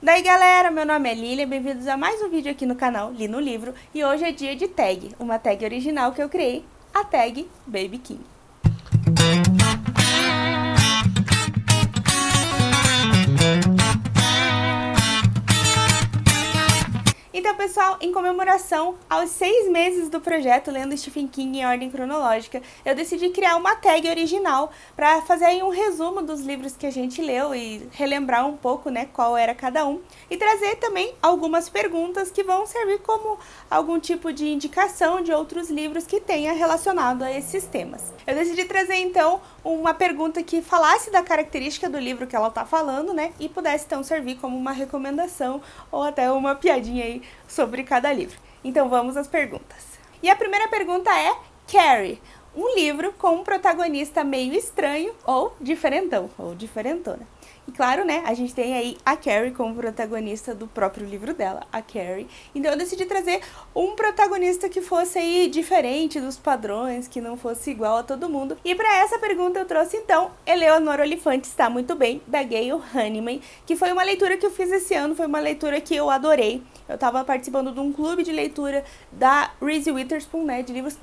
Daí galera, meu nome é Lilia, bem-vindos a mais um vídeo aqui no canal Li no Livro. E hoje é dia de tag, uma tag original que eu criei, a tag Baby Kim. Então, pessoal, em comemoração aos 6 meses do projeto Lendo Stephen King em ordem cronológica, eu decidi criar uma tag original para fazer aí um resumo dos livros que a gente leu e relembrar um pouco, né, qual era cada um, e trazer também algumas perguntas que vão servir como algum tipo de indicação de outros livros que tenha relacionado a esses temas. Eu decidi trazer, então, uma pergunta que falasse da característica do livro que ela está falando, né, e pudesse, então, servir como uma recomendação ou até uma piadinha aí sobre cada livro. Então vamos às perguntas. E a primeira pergunta é Carrie, um livro com um protagonista meio estranho ou diferentão, ou diferentona. E claro, né, a gente tem aí a Carrie como protagonista do próprio livro dela, a Carrie. Então eu decidi trazer um protagonista que fosse aí diferente dos padrões, que não fosse igual a todo mundo. E para essa pergunta eu trouxe então Eleonora Oliphant Está Muito Bem, da Gail Honeyman, que foi uma leitura que eu fiz esse ano, foi uma leitura que eu adorei. Eu estava participando de um clube de leitura da Reese Witherspoon, né, de livros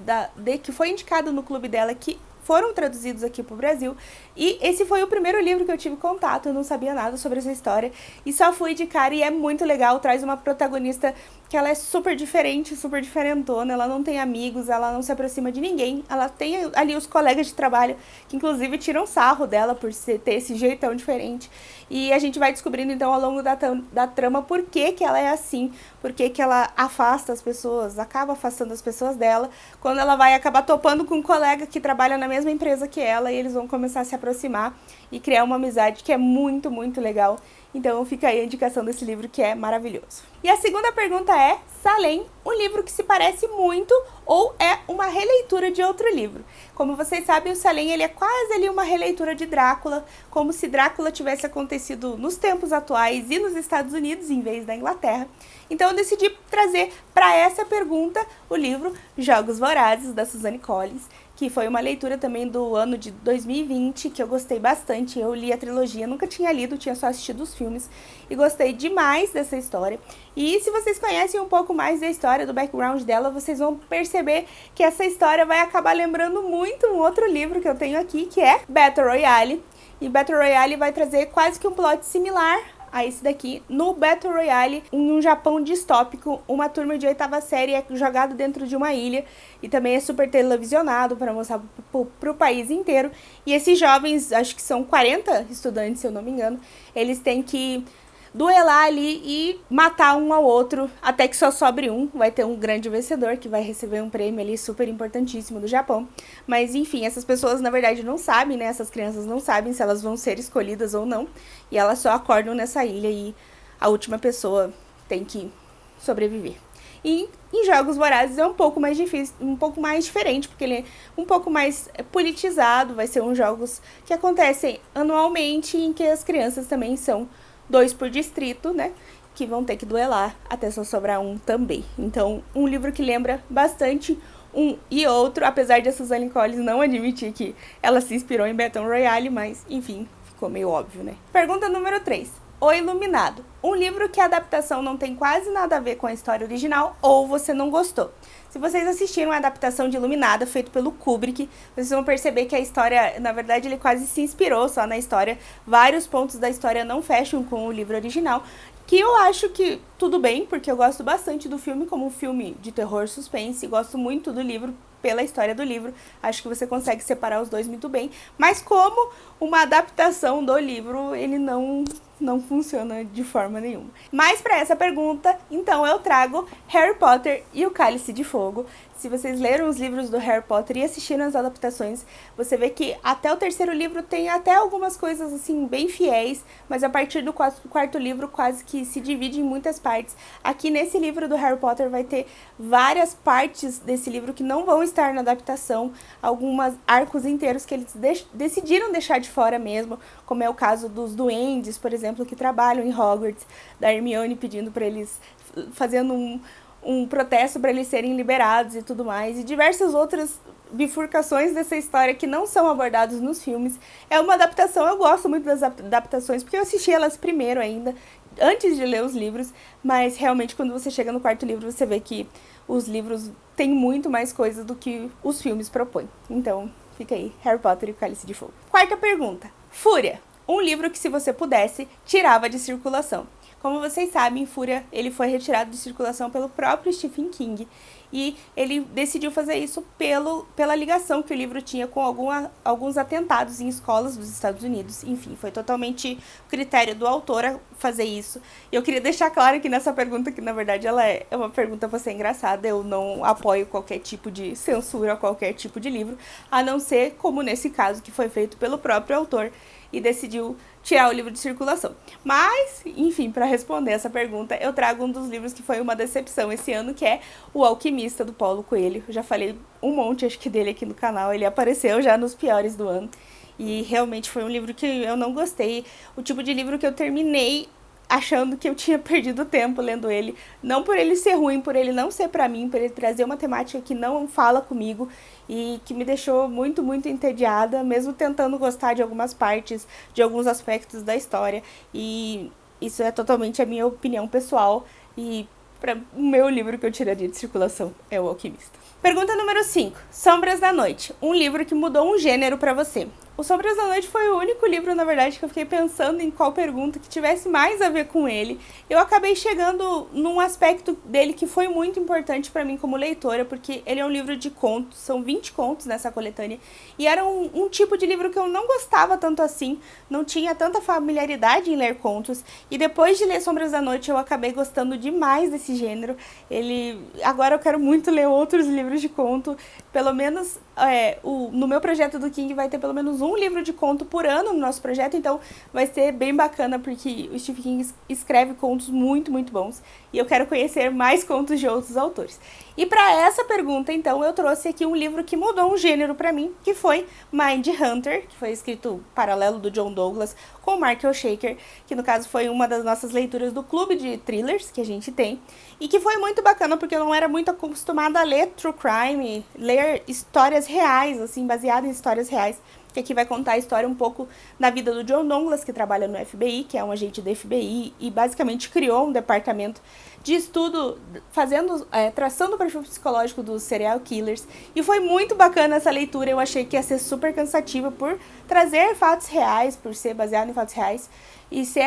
que foi indicado no clube dela, que foram traduzidos aqui para o Brasil, e esse foi o primeiro livro que eu tive contato, eu não sabia nada sobre essa história, e só fui de cara, e é muito legal, traz uma protagonista que ela é super diferente, super diferentona, ela não tem amigos, ela não se aproxima de ninguém, ela tem ali os colegas de trabalho, que inclusive tiram sarro dela por ter esse jeitão diferente, e a gente vai descobrindo então ao longo da trama por que ela é assim, por que ela afasta as pessoas, acaba afastando as pessoas dela, quando ela vai acabar topando com um colega que trabalha na mesma empresa que ela, e eles vão começar a se aproximar e criar uma amizade que é muito, muito legal. Então fica aí a indicação desse livro que é maravilhoso. E a segunda pergunta é Salem, um livro que se parece muito ou é uma releitura de outro livro. Como vocês sabem, o Salem ele é quase ali uma releitura de Drácula, como se Drácula tivesse acontecido nos tempos atuais e nos Estados Unidos em vez da Inglaterra. Então eu decidi trazer para essa pergunta o livro Jogos Vorazes, da Suzanne Collins, que foi uma leitura também do ano de 2020, que eu gostei bastante. Eu li a trilogia, nunca tinha lido, tinha só assistido os filmes, e gostei demais dessa história. E se vocês conhecem um pouco mais da história, do background dela, vocês vão perceber que essa história vai acabar lembrando muito um outro livro que eu tenho aqui, que é Battle Royale. E Battle Royale vai trazer quase que um plot similar a esse daqui. No Battle Royale, em um Japão distópico, uma turma de 8ª série é jogada dentro de uma ilha e também é super televisionado para mostrar pro país inteiro. E esses jovens, acho que são 40 estudantes, se eu não me engano, eles têm que duelar ali e matar um ao outro, até que só sobre um. Vai ter um grande vencedor que vai receber um prêmio ali super importantíssimo do Japão. Mas enfim, essas pessoas na verdade não sabem, né? Essas crianças não sabem se elas vão ser escolhidas ou não. E elas só acordam nessa ilha e a última pessoa tem que sobreviver. E em Jogos Vorazes é um pouco mais difícil, um pouco mais diferente, porque ele é um pouco mais politizado. Vai ser uns jogos que acontecem anualmente, em que as crianças também são 2 por distrito, né, que vão ter que duelar até só sobrar um também. Então, um livro que lembra bastante um e outro, apesar de a Suzanne Collins não admitir que ela se inspirou em Battle Royale, mas, enfim, ficou meio óbvio, né? Pergunta número 3. O Iluminado. Um livro que a adaptação não tem quase nada a ver com a história original ou você não gostou. Se vocês assistiram a adaptação de Iluminada, feito pelo Kubrick, vocês vão perceber que a história, na verdade, ele quase se inspirou só na história. Vários pontos da história não fecham com o livro original, que eu acho que tudo bem, porque eu gosto bastante do filme como um filme de terror suspense, gosto muito do livro pela história do livro, acho que você consegue separar os dois muito bem, mas como uma adaptação do livro, ele não funciona de forma nenhuma. Mas para essa pergunta, então eu trago Harry Potter e o Cálice de Fogo. Se vocês leram os livros do Harry Potter e assistiram as adaptações, você vê que até o 3º livro tem até algumas coisas assim bem fiéis, mas a partir do 4º livro quase que se divide em muitas partes. Aqui nesse livro do Harry Potter vai ter várias partes desse livro que não vão estar na adaptação, alguns arcos inteiros que eles decidiram deixar de fora mesmo, como é o caso dos duendes, por exemplo, que trabalham em Hogwarts, da Hermione pedindo para eles, fazendo um protesto para eles serem liberados e tudo mais, e diversas outras bifurcações dessa história que não são abordadas nos filmes. É uma adaptação, eu gosto muito das adaptações, porque eu assisti elas primeiro ainda, antes de ler os livros, mas realmente quando você chega no quarto livro, você vê que os livros têm muito mais coisas do que os filmes propõem. Então, fica aí, Harry Potter e o Cálice de Fogo. Quarta pergunta. Fúria. Um livro que, se você pudesse, tirava de circulação. Como vocês sabem, Fúria ele foi retirado de circulação pelo próprio Stephen King. E ele decidiu fazer isso pela ligação que o livro tinha com alguns atentados em escolas dos Estados Unidos. Enfim, foi totalmente critério do autor fazer isso. E eu queria deixar claro que nessa pergunta, que na verdade ela é uma pergunta pra ser engraçada, eu não apoio qualquer tipo de censura a qualquer tipo de livro, a não ser como nesse caso, que foi feito pelo próprio autor e decidiu tirar o livro de circulação. Mas, enfim, para responder essa pergunta, eu trago um dos livros que foi uma decepção esse ano, que é O Alquimista, do Paulo Coelho. Eu já falei um monte, acho que, dele aqui no canal, ele apareceu já nos piores do ano. E realmente foi um livro que eu não gostei. O tipo de livro que eu terminei achando que eu tinha perdido tempo lendo ele. Não por ele ser ruim, por ele não ser pra mim, por ele trazer uma temática que não fala comigo e que me deixou muito, muito entediada, mesmo tentando gostar de algumas partes, de alguns aspectos da história. E isso é totalmente a minha opinião pessoal. E o meu livro que eu tiraria de circulação é O Alquimista. Pergunta número 5. Sombras da Noite. Um livro que mudou um gênero pra você. O Sombras da Noite foi o único livro, na verdade, que eu fiquei pensando em qual pergunta que tivesse mais a ver com ele. Eu acabei chegando num aspecto dele que foi muito importante pra mim como leitora, porque ele é um livro de contos, são 20 contos nessa coletânea, e era um tipo de livro que eu não gostava tanto assim, não tinha tanta familiaridade em ler contos, e depois de ler Sombras da Noite eu acabei gostando demais desse gênero. Agora eu quero muito ler outros livros de conto, pelo menos no meu projeto do King vai ter pelo menos um livro de conto por ano no nosso projeto, então vai ser bem bacana porque o Stephen King escreve contos muito, muito bons e eu quero conhecer mais contos de outros autores. E para essa pergunta, então, eu trouxe aqui um livro que mudou um gênero para mim, que foi Mindhunter, que foi escrito paralelo do John Douglas com Mark O'Shaker, que no caso foi uma das nossas leituras do clube de thrillers que a gente tem, e que foi muito bacana porque eu não era muito acostumada a ler true crime, ler histórias reais, assim, baseadas em histórias reais, que aqui vai contar a história um pouco da vida do John Douglas, que trabalha no FBI, que é um agente do FBI, e basicamente criou um departamento de estudo, traçando o perfil psicológico dos serial killers. E foi muito bacana essa leitura, eu achei que ia ser super cansativa por trazer fatos reais, por ser baseado em fatos reais, e ser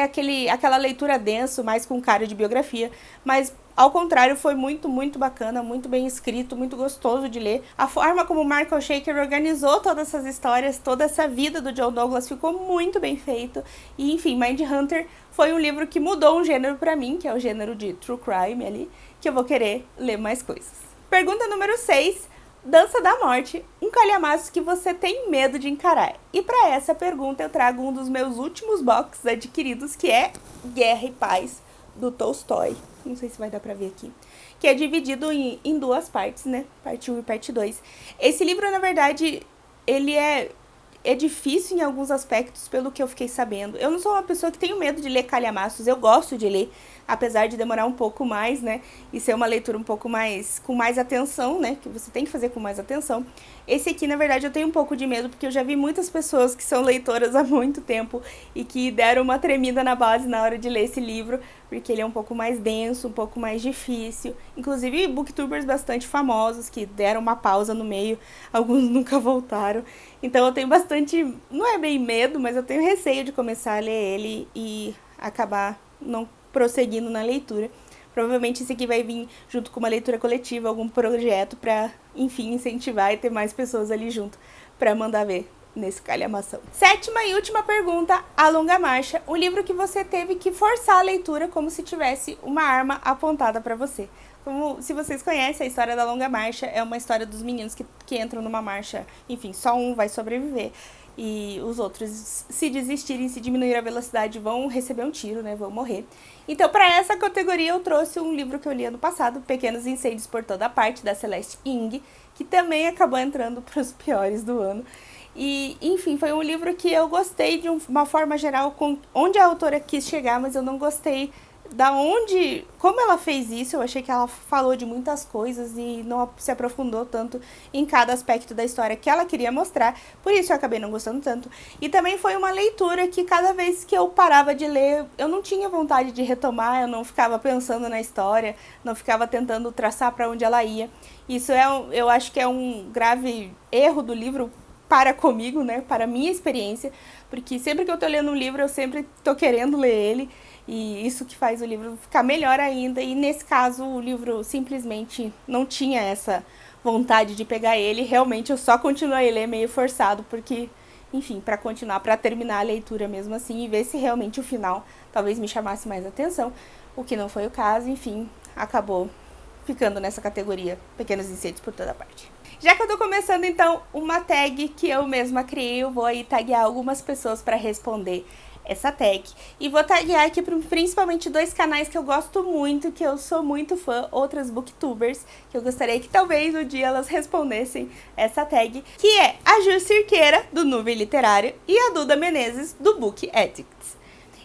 aquela leitura denso, mais com cara de biografia, mas ao contrário, foi muito, muito bacana, muito bem escrito, muito gostoso de ler. A forma como o Mark O'Shaker organizou todas essas histórias, toda essa vida do John Douglas ficou muito bem feito. E, enfim, Mindhunter foi um livro que mudou um gênero pra mim, que é o gênero de true crime ali, que eu vou querer ler mais coisas. Pergunta número 6. Dança da Morte, um calhamaço que você tem medo de encarar. E para essa pergunta eu trago um dos meus últimos boxes adquiridos, que é Guerra e Paz, do Tolstói. Não sei se vai dar pra ver aqui. Que é dividido em duas partes, né? Parte 1 e parte 2. Esse livro, na verdade, ele é difícil em alguns aspectos, pelo que eu fiquei sabendo. Eu não sou uma pessoa que tenho medo de ler calhamaços, eu gosto de ler, apesar de demorar um pouco mais, né, e ser uma leitura um pouco mais, com mais atenção, né, que você tem que fazer com mais atenção. Esse aqui, na verdade, eu tenho um pouco de medo, porque eu já vi muitas pessoas que são leitoras há muito tempo e que deram uma tremida na base na hora de ler esse livro, porque ele é um pouco mais denso, um pouco mais difícil. Inclusive, booktubers bastante famosos que deram uma pausa no meio, alguns nunca voltaram. Então eu tenho bastante, não é bem medo, mas eu tenho receio de começar a ler ele e acabar não prosseguindo na leitura. Provavelmente esse aqui vai vir junto com uma leitura coletiva, algum projeto para, enfim, incentivar e ter mais pessoas ali junto para mandar ver nesse calhamação. Sétima e última pergunta, A Longa Marcha, o livro que você teve que forçar a leitura como se tivesse uma arma apontada para você. Como, se vocês conhecem, a história da Longa Marcha é uma história dos meninos que entram numa marcha, enfim, só um vai sobreviver. E os outros, se desistirem, se diminuir a velocidade, vão receber um tiro, né? Vão morrer. Então, para essa categoria, eu trouxe um livro que eu li ano passado, Pequenos Incêndios por Toda Parte, da Celeste Ng, que também acabou entrando para os piores do ano. E, enfim, foi um livro que eu gostei de uma forma geral, onde a autora quis chegar, mas eu não gostei como ela fez isso. Eu achei que ela falou de muitas coisas e não se aprofundou tanto em cada aspecto da história que ela queria mostrar, por isso eu acabei não gostando tanto. E também foi uma leitura que cada vez que eu parava de ler, eu não tinha vontade de retomar, eu não ficava pensando na história, não ficava tentando traçar para onde ela ia. Isso eu acho que é um grave erro do livro para comigo, né, para a minha experiência, porque sempre que eu tô lendo um livro, eu sempre tô querendo ler ele, e isso que faz o livro ficar melhor ainda, e nesse caso o livro simplesmente não tinha essa vontade de pegar ele, realmente eu só continuei a ler meio forçado, porque, enfim, para continuar, para terminar a leitura mesmo assim, e ver se realmente o final talvez me chamasse mais atenção, o que não foi o caso, enfim, acabou ficando nessa categoria Pequenos Incêndios por toda parte. Já que eu tô começando, então, uma tag que eu mesma criei, eu vou aí taguear algumas pessoas para responder essa tag. E vou taguear aqui principalmente 2 canais que eu gosto muito, que eu sou muito fã, outras booktubers, que eu gostaria que talvez um dia elas respondessem essa tag, que é a Ju Cirqueira, do Nuvem Literário, e a Duda Menezes, do Book Addicts.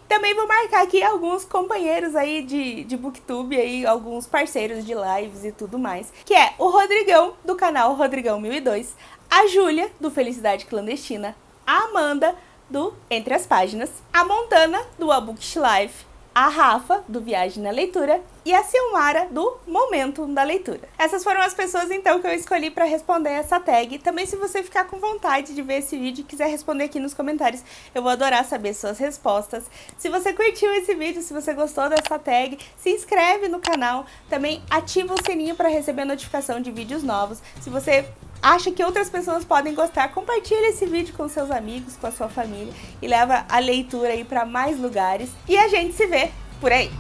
Também vou marcar aqui alguns companheiros aí de booktube, aí, alguns parceiros de lives e tudo mais, que é o Rodrigão, do canal Rodrigão 1002, a Júlia, do Felicidade Clandestina, a Amanda, do Entre as Páginas, a Montana, do A Bookish Life, a Rafa, do Viagem na Leitura, e a Silmara, do Momento da Leitura. Essas foram as pessoas, então, que eu escolhi para responder essa tag. Também, se você ficar com vontade de ver esse vídeo e quiser responder aqui nos comentários, eu vou adorar saber suas respostas. Se você curtiu esse vídeo, se você gostou dessa tag, se inscreve no canal. Também ativa o sininho para receber a notificação de vídeos novos. Se você acha que outras pessoas podem gostar, compartilhe esse vídeo com seus amigos, com a sua família e leva a leitura aí para mais lugares. E a gente se vê por aí!